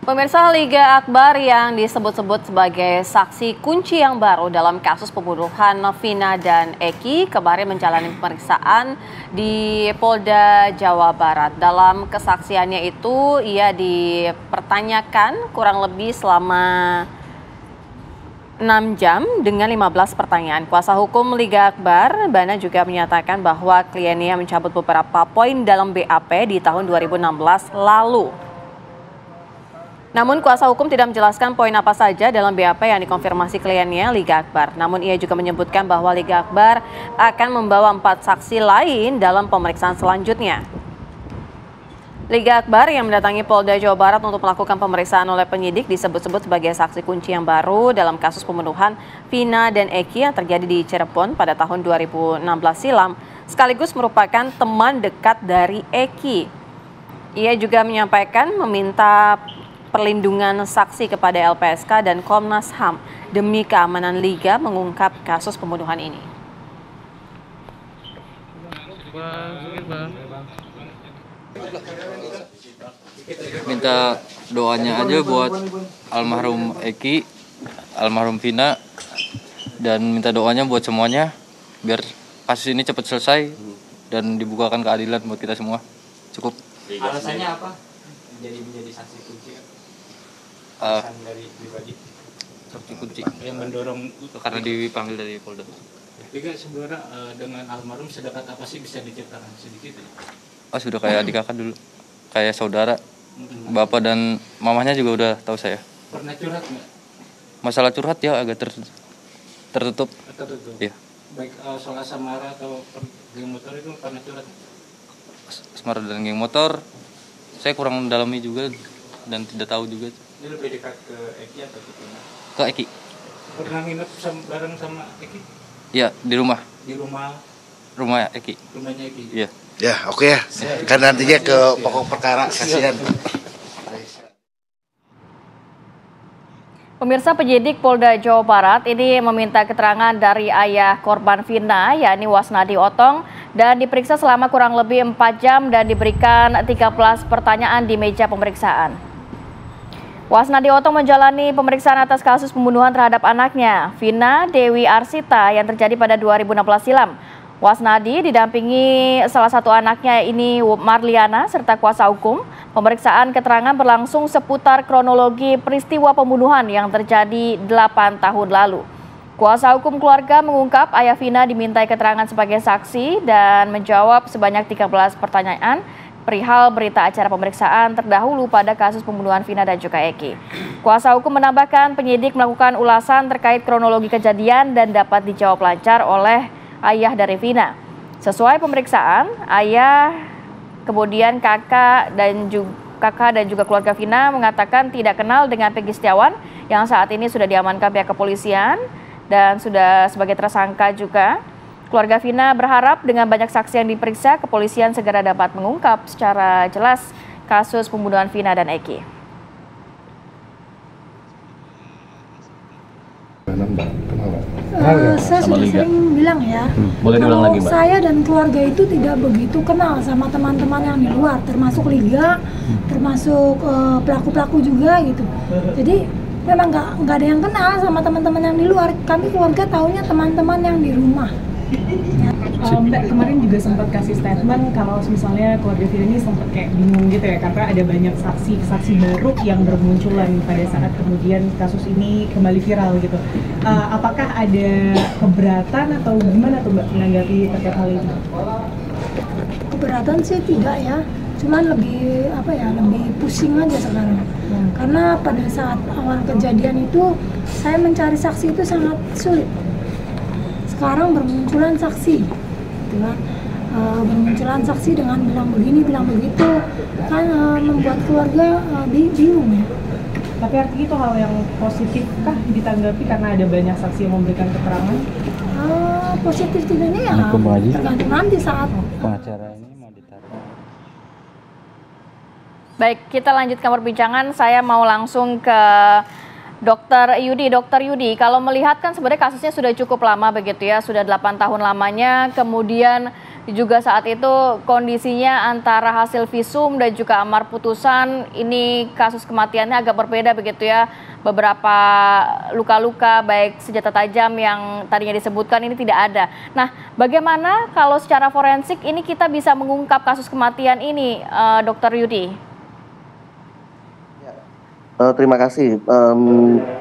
Pemirsa, Liga Akbar yang disebut-sebut sebagai saksi kunci yang baru dalam kasus pembunuhan Vina dan Eki kemarin menjalani pemeriksaan di Polda Jawa Barat. Dalam kesaksiannya itu, ia dipertanyakan kurang lebih selama 6 jam dengan 15 pertanyaan. Kuasa hukum Liga Akbar, Bana, juga menyatakan bahwa kliennya mencabut beberapa poin dalam BAP di tahun 2016 lalu. Namun kuasa hukum tidak menjelaskan poin apa saja dalam BAP yang dikonfirmasi kliennya Liga Akbar. Namun ia juga menyebutkan bahwa Liga Akbar akan membawa 4 saksi lain dalam pemeriksaan selanjutnya. Liga Akbar yang mendatangi Polda Jawa Barat untuk melakukan pemeriksaan oleh penyidik disebut-sebut sebagai saksi kunci yang baru dalam kasus pembunuhan Vina dan Eki yang terjadi di Cirebon pada tahun 2016 silam, sekaligus merupakan teman dekat dari Eki. Ia juga menyampaikan meminta perlindungan saksi kepada LPSK dan Komnas HAM demi keamanan Liga mengungkap kasus pembunuhan ini. Minta doanya aja buat almarhum Eki, almarhum Vina, dan minta doanya buat semuanya biar kasus ini cepat selesai dan dibukakan keadilan buat kita semua. Cukup. Alasannya apa? Menjadi saksi kunci. Alasan dari pribadi. Saksi kunci. Yang mendorong karena dipanggil dari Polda. Juga sebenarnya dengan almarhum sedekat apa sih, bisa diceritakan sedikit? Oh, sudah kayak adik kakak dulu, kayak saudara. Bapak dan mamanya juga udah tahu saya. Pernah curhat nggak? Masalah curhat ya agak tertutup. Tertutup. Iya. Baik soal asmara atau geng motor itu pernah curhat? Asmara dan geng motor, saya kurang mendalami juga dan tidak tahu juga. Ini lebih dekat ke Eki atau ke Vina? Ke Eki. Pernah nginep bareng sama Eki? Iya, di rumah. Di rumah Eki. Rumahnya Eki. Iya. Ya, oke ya. Kan nantinya ke pokok perkara, kasihan. Pemirsa, penyidik Polda Jawa Barat ini meminta keterangan dari ayah korban Vina, yakni Wasnadi Otong, dan diperiksa selama kurang lebih 4 jam dan diberikan 13 pertanyaan di meja pemeriksaan. Wasnadi Otong menjalani pemeriksaan atas kasus pembunuhan terhadap anaknya, Vina Dewi Arsita, yang terjadi pada 2016 silam. Wasnadi didampingi salah satu anaknya ini Marliana serta kuasa hukum. Pemeriksaan keterangan berlangsung seputar kronologi peristiwa pembunuhan yang terjadi 8 tahun lalu. Kuasa hukum keluarga mengungkap ayah Vina dimintai keterangan sebagai saksi dan menjawab sebanyak 13 pertanyaan perihal berita acara pemeriksaan terdahulu pada kasus pembunuhan Vina dan juga Eki. Kuasa hukum menambahkan penyidik melakukan ulasan terkait kronologi kejadian dan dapat dijawab lancar oleh ayah dari Vina. Sesuai pemeriksaan, ayah, kemudian kakak dan juga keluarga Vina mengatakan tidak kenal dengan Peggy Setiawan yang saat ini sudah diamankan pihak kepolisian dan sudah sebagai tersangka juga. Keluarga Vina berharap dengan banyak saksi yang diperiksa, kepolisian segera dapat mengungkap secara jelas kasus pembunuhan Vina dan Eki. Saya sudah sering bilang ya, Boleh diulang lagi, Mbak? Saya dan keluarga itu tidak begitu kenal sama teman-teman yang di luar, termasuk Liga, termasuk pelaku-pelaku juga gitu. Jadi memang nggak ada yang kenal sama teman-teman yang di luar. Kami keluarga taunya teman-teman yang di rumah. Mbak kemarin juga sempat kasih statement kalau misalnya keluarga Vina ini sempat kayak bingung gitu ya, karena ada banyak saksi baru yang bermunculan pada saat kemudian kasus ini kembali viral gitu. Apakah ada keberatan atau gimana tuh Mbak menanggapi terkait hal ini? Keberatan sih tidak ya, cuman lebih lebih pusing aja sekarang. Karena pada saat awal kejadian itu saya mencari saksi itu sangat sulit. Sekarang bermunculan saksi, gitu kan? Bermunculan saksi dengan bilang begini, bilang begitu, kan membuat keluarga bingung ya. Tapi artinya itu hal yang positif kah ditanggapi karena ada banyak saksi yang memberikan keterangan? Positif tidaknya ya tergantung nanti saat pengacara ini mau ditaruh. Baik, kita lanjutkan perbincangan. Saya mau langsung ke Dokter Yudi, kalau melihat kan sebenarnya kasusnya sudah cukup lama begitu ya, sudah 8 tahun lamanya, kemudian juga saat itu kondisinya antara hasil visum dan juga amar putusan ini kasus kematiannya agak berbeda begitu ya. Beberapa luka-luka baik senjata tajam yang tadinya disebutkan ini tidak ada. Nah, bagaimana kalau secara forensik ini kita bisa mengungkap kasus kematian ini, Dr. Yudi? Terima kasih.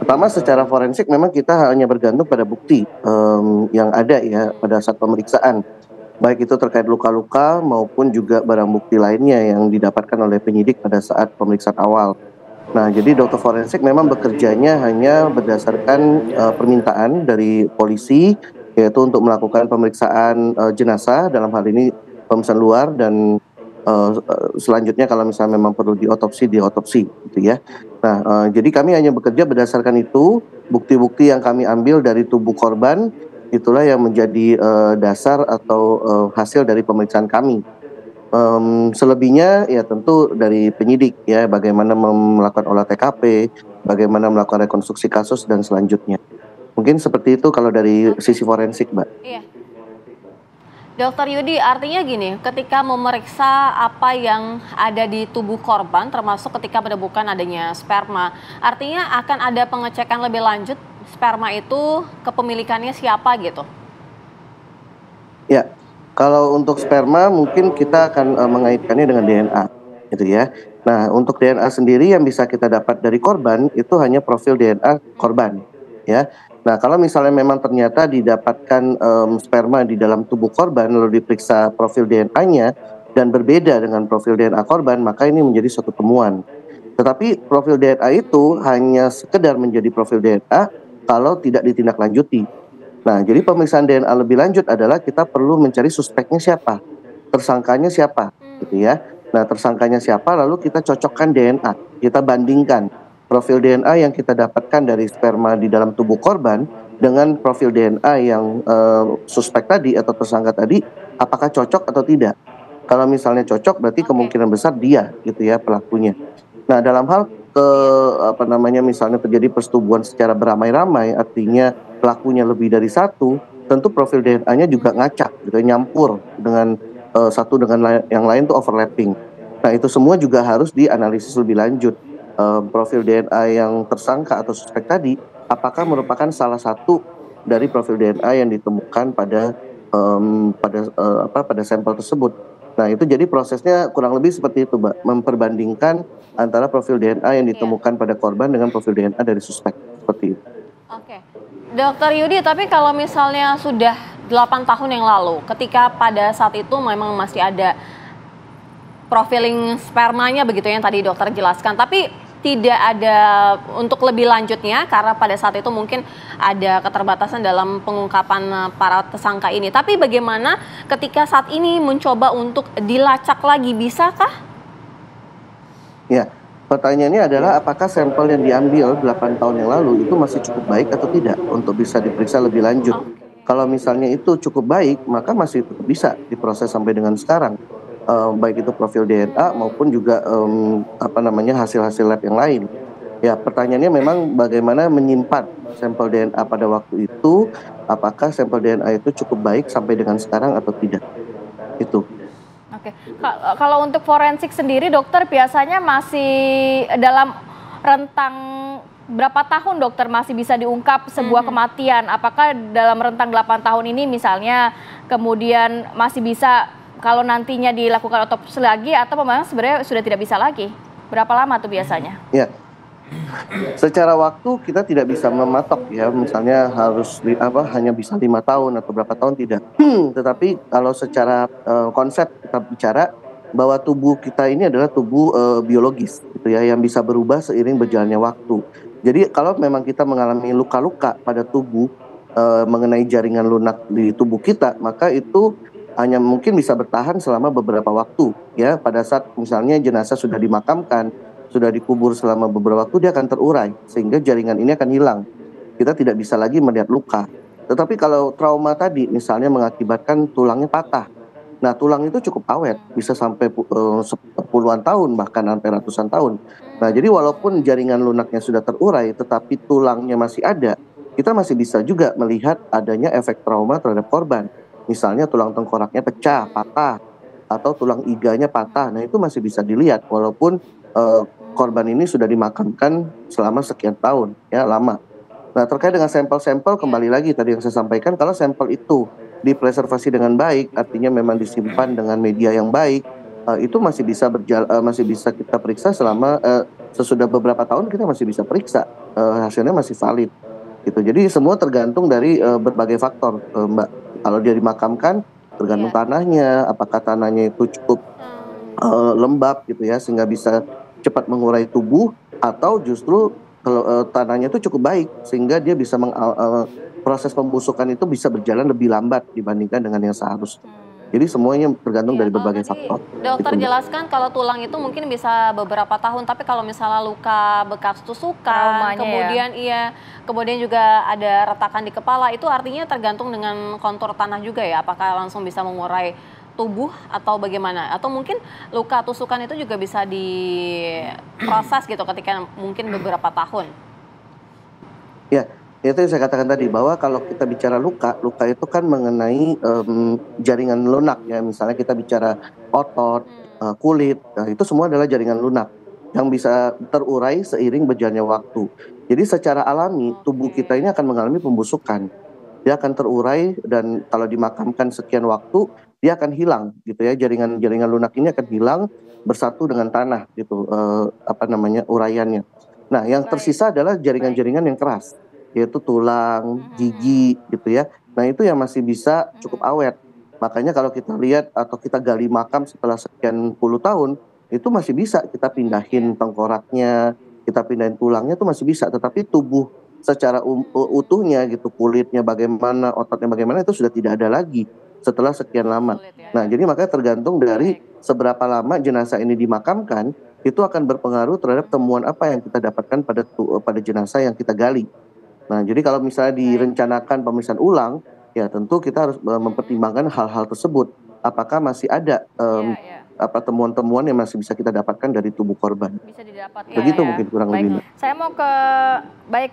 Pertama secara forensik memang kita hanya bergantung pada bukti yang ada ya pada saat pemeriksaan. Baik itu terkait luka-luka maupun juga barang bukti lainnya yang didapatkan oleh penyidik pada saat pemeriksaan awal. Nah, jadi dokter forensik memang bekerjanya hanya berdasarkan permintaan dari polisi, yaitu untuk melakukan pemeriksaan jenazah, dalam hal ini pemeriksaan luar, dan selanjutnya kalau misalnya memang perlu diotopsi gitu ya. Nah, jadi kami hanya bekerja berdasarkan itu, bukti-bukti yang kami ambil dari tubuh korban, itulah yang menjadi dasar atau hasil dari pemeriksaan kami. Selebihnya ya tentu dari penyidik ya, bagaimana melakukan olah TKP, bagaimana melakukan rekonstruksi kasus dan selanjutnya. Mungkin seperti itu kalau dari sisi forensik, Mbak. Iya. Dokter Yudi, artinya gini, ketika memeriksa apa yang ada di tubuh korban, termasuk ketika menemukan adanya sperma, artinya akan ada pengecekan lebih lanjut sperma itu kepemilikannya siapa gitu? Ya, kalau untuk sperma mungkin kita akan mengaitkannya dengan DNA, gitu ya. Nah, untuk DNA sendiri yang bisa kita dapat dari korban itu hanya profil DNA korban, ya. Nah, kalau misalnya memang ternyata didapatkan sperma di dalam tubuh korban lalu diperiksa profil DNA-nya dan berbeda dengan profil DNA korban, maka ini menjadi suatu temuan. Tetapi profil DNA itu hanya sekedar menjadi profil DNA kalau tidak ditindaklanjuti. Nah, jadi pemeriksaan DNA lebih lanjut adalah kita perlu mencari suspeknya siapa, tersangkanya siapa, gitu ya. Nah, tersangkanya siapa, lalu kita cocokkan DNA, kita bandingkan profil DNA yang kita dapatkan dari sperma di dalam tubuh korban dengan profil DNA yang suspek tadi atau tersangka tadi, apakah cocok atau tidak. Kalau misalnya cocok, berarti kemungkinan besar dia, gitu ya, pelakunya. Nah, dalam hal misalnya terjadi persetubuhan secara beramai-ramai, artinya pelakunya lebih dari satu, tentu profil DNA-nya juga ngacak, gitu, nyampur dengan satu dengan yang lain tuh overlapping. Nah, itu semua juga harus dianalisis lebih lanjut. Profil DNA yang tersangka atau suspek tadi, apakah merupakan salah satu dari profil DNA yang ditemukan pada sampel tersebut. Nah, itu jadi prosesnya kurang lebih seperti itu, Mbak, memperbandingkan antara profil DNA yang ditemukan pada korban dengan profil DNA dari suspek, seperti itu. Oke. Dokter Yudi, tapi kalau misalnya sudah 8 tahun yang lalu, ketika pada saat itu memang masih ada profiling spermanya begitu yang tadi dokter jelaskan, tapi tidak ada untuk lebih lanjutnya karena pada saat itu mungkin ada keterbatasan dalam pengungkapan para tersangka ini. Tapi bagaimana ketika saat ini mencoba untuk dilacak lagi, bisakah? Ya, pertanyaannya adalah apakah sampel yang diambil 8 tahun yang lalu itu masih cukup baik atau tidak untuk bisa diperiksa lebih lanjut. Kalau misalnya itu cukup baik, maka masih tetap bisa diproses sampai dengan sekarang. Baik itu profil DNA maupun juga hasil-hasil lab yang lain. Ya, pertanyaannya memang bagaimana menyimpan sampel DNA pada waktu itu, apakah sampel DNA itu cukup baik sampai dengan sekarang atau tidak. Itu. Oke. Kalau untuk forensik sendiri dokter biasanya masih dalam rentang berapa tahun dokter masih bisa diungkap sebuah kematian? Apakah dalam rentang 8 tahun ini misalnya kemudian masih bisa kalau nantinya dilakukan otopsi lagi atau memang sebenarnya sudah tidak bisa lagi? Berapa lama tuh biasanya? Ya, secara waktu kita tidak bisa mematok ya, misalnya harus hanya bisa 5 tahun atau berapa tahun, tidak. Tetapi kalau secara konsep kita bicara bahwa tubuh kita ini adalah tubuh biologis, gitu ya, yang bisa berubah seiring berjalannya waktu. Jadi kalau memang kita mengalami luka-luka pada tubuh mengenai jaringan lunak di tubuh kita, maka itu hanya mungkin bisa bertahan selama beberapa waktu ya. Pada saat misalnya jenazah sudah dimakamkan, sudah dikubur selama beberapa waktu, dia akan terurai sehingga jaringan ini akan hilang. Kita tidak bisa lagi melihat luka. Tetapi kalau trauma tadi misalnya mengakibatkan tulangnya patah, nah tulang itu cukup awet, bisa sampai puluhan tahun bahkan sampai ratusan tahun. Nah, jadi walaupun jaringan lunaknya sudah terurai tetapi tulangnya masih ada, kita masih bisa juga melihat adanya efek trauma terhadap korban. Misalnya tulang tengkoraknya pecah, patah, atau tulang iganya patah. Nah, itu masih bisa dilihat walaupun korban ini sudah dimakamkan selama sekian tahun, ya lama. Nah, terkait dengan sampel-sampel, kembali lagi tadi yang saya sampaikan, kalau sampel itu dipreservasi dengan baik, artinya memang disimpan dengan media yang baik, itu masih bisa masih bisa kita periksa selama sesudah beberapa tahun kita masih bisa periksa, hasilnya masih valid, gitu. Jadi semua tergantung dari berbagai faktor, Mbak. Kalau dia dimakamkan, tergantung tanahnya, apakah tanahnya itu cukup lembab gitu ya, sehingga bisa cepat mengurai tubuh, atau justru kalau tanahnya itu cukup baik sehingga dia bisa proses pembusukan itu bisa berjalan lebih lambat dibandingkan dengan yang seharusnya. Jadi semuanya tergantung dari berbagai faktor. Dokter Gitu, Mbak. jelaskan kalau tulang itu mungkin bisa beberapa tahun, tapi kalau misalnya luka bekas tusukan, Traumanya kemudian kemudian juga ada retakan di kepala, itu artinya tergantung dengan kontur tanah juga ya, apakah langsung bisa mengurai tubuh atau bagaimana? Atau mungkin luka tusukan itu juga bisa diproses gitu ketika mungkin beberapa tahun? Ya, itu yang saya katakan tadi, bahwa kalau kita bicara luka, luka itu kan mengenai jaringan lunak ya. Misalnya kita bicara otot, kulit, nah itu semua adalah jaringan lunak yang bisa terurai seiring berjalannya waktu. Jadi secara alami tubuh kita ini akan mengalami pembusukan. Dia akan terurai, dan kalau dimakamkan sekian waktu dia akan hilang gitu ya, jaringan lunak ini akan hilang bersatu dengan tanah gitu, uraiannya. Nah, yang tersisa adalah jaringan-jaringan yang keras, yaitu tulang, gigi gitu ya. Nah, itu yang masih bisa cukup awet. Makanya kalau kita lihat atau kita gali makam setelah sekian puluh tahun, itu masih bisa kita pindahin tengkoraknya, kita pindahin tulangnya, itu masih bisa. Tetapi tubuh secara utuhnya gitu, kulitnya bagaimana, ototnya bagaimana, itu sudah tidak ada lagi setelah sekian lama. Nah, jadi makanya tergantung dari seberapa lama jenazah ini dimakamkan, itu akan berpengaruh terhadap temuan apa yang kita dapatkan pada jenazah yang kita gali. Nah, jadi kalau misalnya direncanakan pemeriksaan ulang, ya tentu kita harus mempertimbangkan hal-hal tersebut. Apakah masih ada temuan-temuan yang masih bisa kita dapatkan dari tubuh korban. Bisa didapatkan. Begitu mungkin kurang lebih. Saya mau ke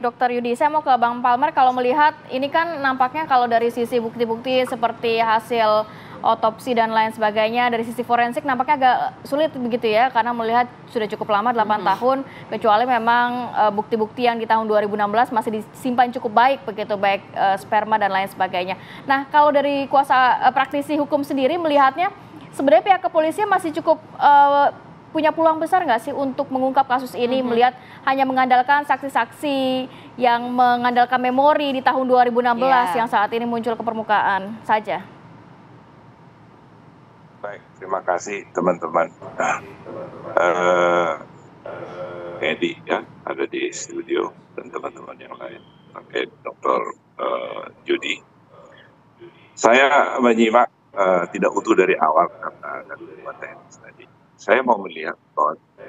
Dokter Yudi, saya mau ke Bang Palmer. Kalau melihat ini kan nampaknya kalau dari sisi bukti-bukti seperti hasil otopsi dan lain sebagainya, dari sisi forensik nampaknya agak sulit begitu ya, karena melihat sudah cukup lama 8 tahun, kecuali memang bukti-bukti yang di tahun 2016 masih disimpan cukup baik begitu, baik sperma dan lain sebagainya. Nah, kalau dari kuasa praktisi hukum sendiri melihatnya, sebenarnya pihak kepolisian masih cukup punya peluang besar nggak sih untuk mengungkap kasus ini, melihat hanya mengandalkan saksi-saksi yang mengandalkan memori di tahun 2016 yang saat ini muncul ke permukaan saja? Baik, terima kasih teman-teman. Edi ya, ada di studio, dan teman-teman yang lain, pakai Dr. Yudi. Saya menyimak tidak utuh dari awal karena ada beberapa teknis tadi. Saya mau melihat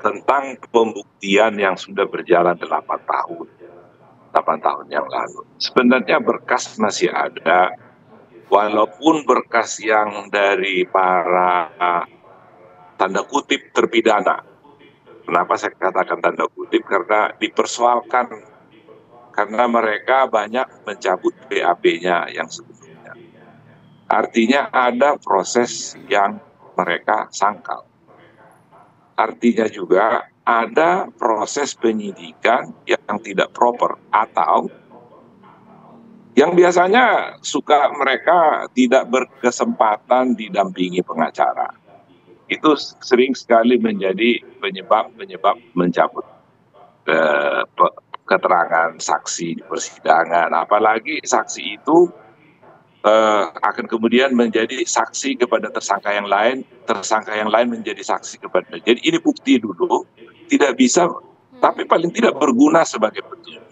tentang pembuktian yang sudah berjalan 8 tahun yang lalu. Sebenarnya berkas masih ada, walaupun berkas yang dari para tanda kutip terpidana. Kenapa saya katakan tanda kutip? Karena dipersoalkan, karena mereka banyak mencabut BAP-nya yang sebelumnya. Artinya ada proses yang mereka sangkal. Artinya juga ada proses penyidikan yang tidak proper, atau yang biasanya suka mereka tidak berkesempatan didampingi pengacara. Itu sering sekali menjadi penyebab mencabut keterangan saksi di persidangan. Apalagi saksi itu akan kemudian menjadi saksi kepada tersangka yang lain menjadi saksi kepada. Jadi ini bukti dulu, tidak bisa, tapi paling tidak berguna sebagai petunjuk.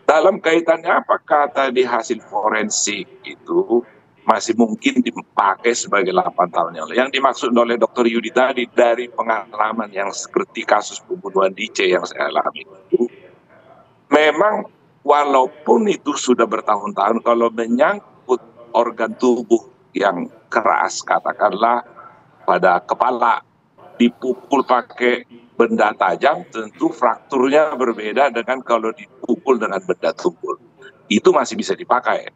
Dalam kaitannya apakah tadi hasil forensik itu masih mungkin dipakai sebagai 8 tahun yang lalu. Yang dimaksud oleh Dr. Yudi tadi dari pengalaman yang seperti kasus pembunuhan DC yang saya alami itu, memang walaupun itu sudah bertahun-tahun, kalau menyangkut organ tubuh yang keras, katakanlah pada kepala, dipukul pakai benda tajam, tentu frakturnya berbeda dengan kalau dipukul dengan benda tumpul. Itu masih bisa dipakai.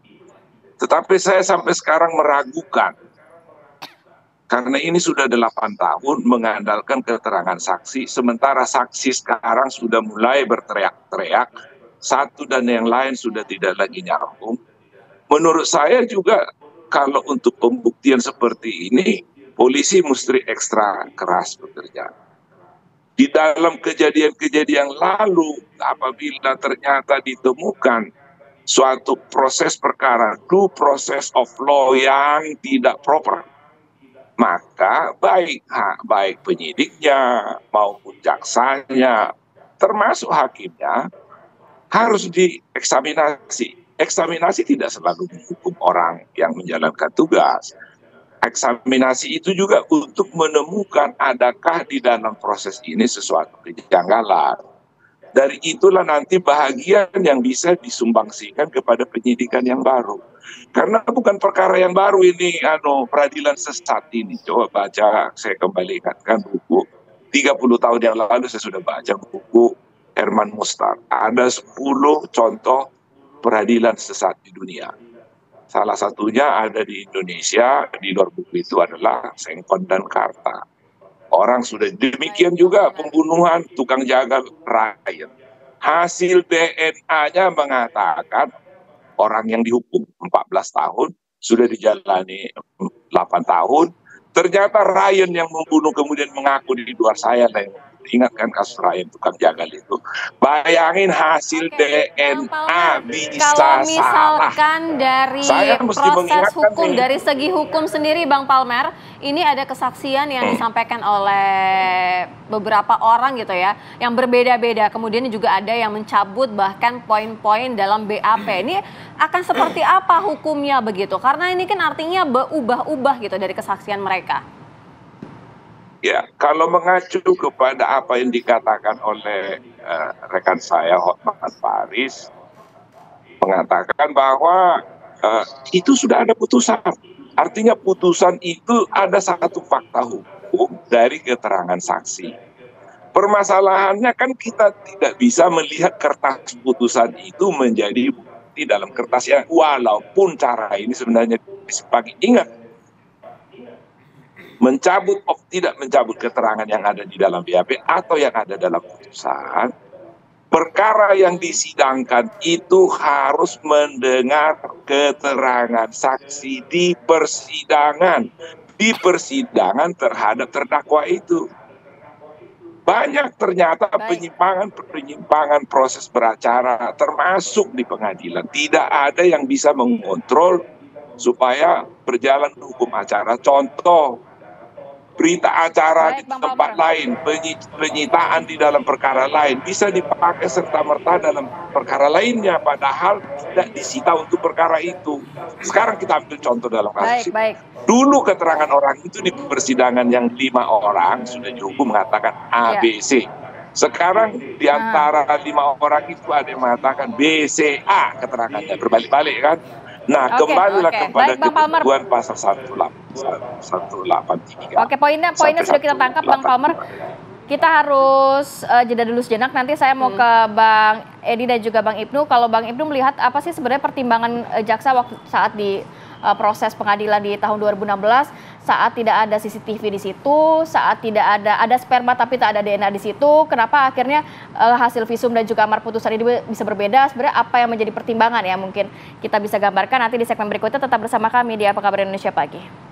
Tetapi saya sampai sekarang meragukan. Karena ini sudah 8 tahun mengandalkan keterangan saksi, sementara saksi sekarang sudah mulai berteriak-teriak, satu dan yang lain sudah tidak lagi nyambung. Menurut saya juga kalau untuk pembuktian seperti ini, polisi mesti ekstra keras bekerja. Di dalam kejadian-kejadian lalu, apabila ternyata ditemukan suatu proses perkara, due process of law yang tidak proper, maka baik penyidiknya maupun jaksanya, termasuk hakimnya, harus dieksaminasi. Eksaminasi tidak selalu menghukum orang yang menjalankan tugas. Eksaminasi itu juga untuk menemukan adakah di dalam proses ini sesuatu kejanggalan. Dari itulah nanti bahagian yang bisa disumbangsikan kepada penyidikan yang baru. Karena bukan perkara yang baru ini, peradilan sesat ini. Coba baca, saya kembali ingatkan buku. 30 tahun yang lalu saya sudah baca buku Herman Mustar. Ada 10 contoh peradilan sesat di dunia. Salah satunya ada di Indonesia, di luar buku itu adalah Sengkon dan Karta. Orang sudah demikian juga pembunuhan tukang jagal rakyat. Hasil DNA-nya mengatakan orang yang dihukum 14 tahun, sudah dijalani 8 tahun, ternyata Ryan yang membunuh kemudian mengaku di luar saya. Ingatkan kasus Ryan tukang jagal itu. Bayangin hasil DNA bisa kalau misalkan salah. dari Saya mesti proses hukum, nih, dari segi hukum sendiri Bang Palmer, ini ada kesaksian yang disampaikan oleh beberapa orang gitu ya, yang berbeda-beda. Kemudian juga ada yang mencabut bahkan poin-poin dalam BAP. Ini akan seperti apa hukumnya begitu? Karena ini kan artinya berubah-ubah gitu dari kesaksian mereka. Ya, kalau mengacu kepada apa yang dikatakan oleh rekan saya Hotman Paris, mengatakan bahwa itu sudah ada putusan. Artinya putusan itu ada satu fakta hukum dari keterangan saksi. Permasalahannya kan kita tidak bisa melihat kertas putusan itu menjadi bukti dalam kertas yang walaupun cara ini sebenarnya dipakai. Ingat, mencabut tidak mencabut keterangan yang ada di dalam BAP atau yang ada dalam putusan, perkara yang disidangkan itu harus mendengar keterangan saksi di persidangan terhadap terdakwa itu. Banyak ternyata penyimpangan proses beracara termasuk di pengadilan. Tidak ada yang bisa mengontrol supaya berjalan hukum acara. Contoh, berita acara di tempat lain, penyitaan di dalam perkara lain bisa dipakai serta-merta dalam perkara lainnya, padahal tidak disita untuk perkara itu. Sekarang kita ambil contoh dalam kasus ini. Dulu keterangan orang itu di persidangan yang 5 orang sudah dihukum mengatakan ABC. Sekarang di antara 5 orang itu ada yang mengatakan BCA keterangannya, berbalik-balik kan. Nah, kembalilah kepada ketentuan pasal 183. Oke, poinnya sudah kita tangkap, Bang Palmer. Kita harus jeda dulu sejenak. Nanti saya mau ke Bang Edi dan juga Bang Ibnu. Kalau Bang Ibnu melihat apa sih sebenarnya pertimbangan jaksa waktu saat di proses pengadilan di tahun 2016, saat tidak ada CCTV di situ, saat tidak ada sperma tapi tak ada DNA di situ, kenapa akhirnya hasil visum dan juga amar putusan ini bisa berbeda? Sebenarnya apa yang menjadi pertimbangan ya, mungkin kita bisa gambarkan nanti di segmen berikutnya. Tetap bersama kami di Apa Kabar Indonesia Pagi.